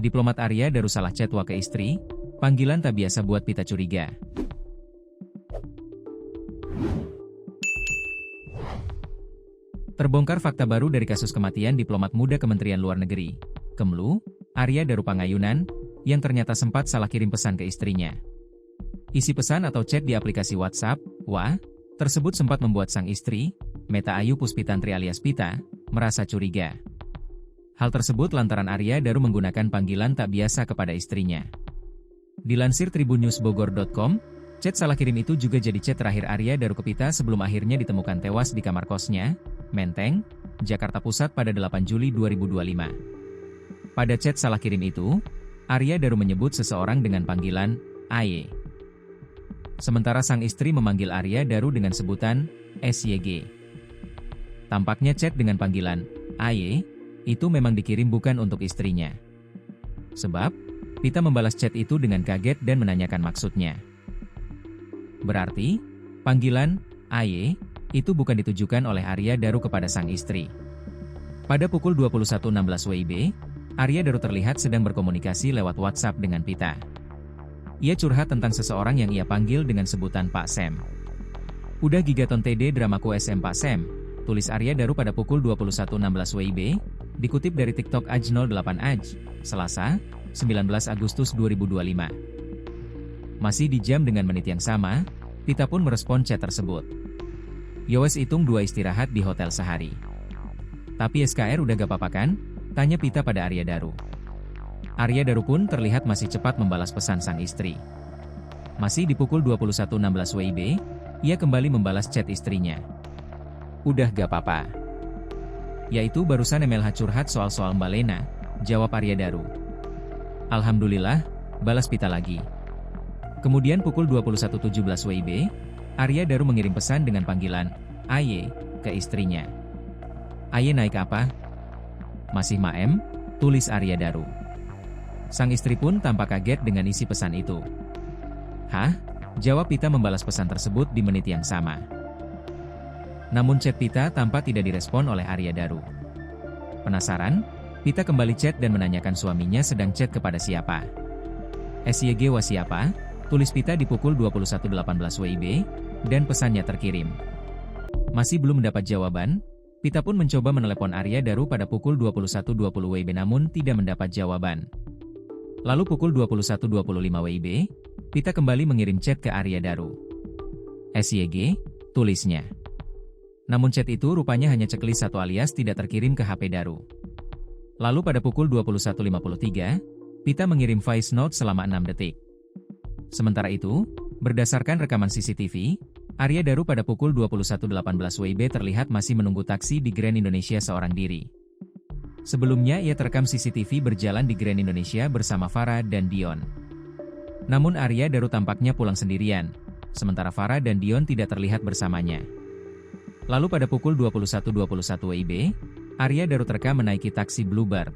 Diplomat Arya Daru salah chat ke istri, panggilan tak biasa buat Pita curiga. Terbongkar fakta baru dari kasus kematian diplomat muda Kementerian Luar Negeri, Kemlu, Arya Daru Pangayunan, yang ternyata sempat salah kirim pesan ke istrinya. Isi pesan atau chat di aplikasi WhatsApp, WA, tersebut sempat membuat sang istri, Meta Ayu Puspitantri alias Pita, merasa curiga. Hal tersebut lantaran Arya Daru menggunakan panggilan tak biasa kepada istrinya. Dilansir tribunnewsbogor.com, chat salah kirim itu juga jadi chat terakhir Arya Daru ke Pita sebelum akhirnya ditemukan tewas di kamar kosnya, Menteng, Jakarta Pusat pada 8 Juli 2025. Pada chat salah kirim itu, Arya Daru menyebut seseorang dengan panggilan AY. Sementara sang istri memanggil Arya Daru dengan sebutan SYG. Tampaknya chat dengan panggilan AY itu memang dikirim bukan untuk istrinya. Sebab, Pita membalas chat itu dengan kaget dan menanyakan maksudnya. Berarti, panggilan AY itu bukan ditujukan oleh Arya Daru kepada sang istri. Pada pukul 21.16 WIB, Arya Daru terlihat sedang berkomunikasi lewat WhatsApp dengan Pita. Ia curhat tentang seseorang yang ia panggil dengan sebutan Pak Sem. Udah gigaton TD dramaku SM Pak Sem, tulis Arya Daru pada pukul 21.16 WIB, dikutip dari TikTok Aj08Aj, Selasa, 19 Agustus 2025. Masih di jam dengan menit yang sama, Pita pun merespon chat tersebut. Yowes hitung 2 istirahat di hotel sehari. Tapi SKR udah gak apa-apa kan? Tanya Pita pada Arya Daru. Arya Daru pun terlihat masih cepat membalas pesan sang istri. Masih di pukul 21.16 WIB, ia kembali membalas chat istrinya. Udah gak apa-apa. Yaitu barusan MLH curhat soal-soal Mbak Lena, jawab Arya Daru. Alhamdulillah, balas Pita lagi. Kemudian pukul 21.17 WIB, Arya Daru mengirim pesan dengan panggilan AY ke istrinya. AY naik apa? Masih maem? Tulis Arya Daru. Sang istri pun tampak kaget dengan isi pesan itu. Hah? Jawab Pita membalas pesan tersebut di menit yang sama. Namun chat Pita tampak tidak direspon oleh Arya Daru. Penasaran? Pita kembali chat dan menanyakan suaminya sedang chat kepada siapa. SYG wa siapa? Tulis Pita di pukul 21.18 WIB, dan pesannya terkirim. Masih belum mendapat jawaban, Pita pun mencoba menelepon Arya Daru pada pukul 21.20 WIB namun tidak mendapat jawaban. Lalu pukul 21.25 WIB, Pita kembali mengirim chat ke Arya Daru. SYG, tulisnya. Namun chat itu rupanya hanya checklist satu alias tidak terkirim ke HP Daru. Lalu pada pukul 21.53, Pita mengirim voice note selama 6 detik. Sementara itu, berdasarkan rekaman CCTV, Arya Daru pada pukul 21.18 WIB terlihat masih menunggu taksi di Grand Indonesia seorang diri. Sebelumnya ia terekam CCTV berjalan di Grand Indonesia bersama Farah dan Dion. Namun Arya Daru tampaknya pulang sendirian, sementara Farah dan Dion tidak terlihat bersamanya. Lalu pada pukul 21.21 WIB, Arya Daru terekam menaiki taksi Bluebird.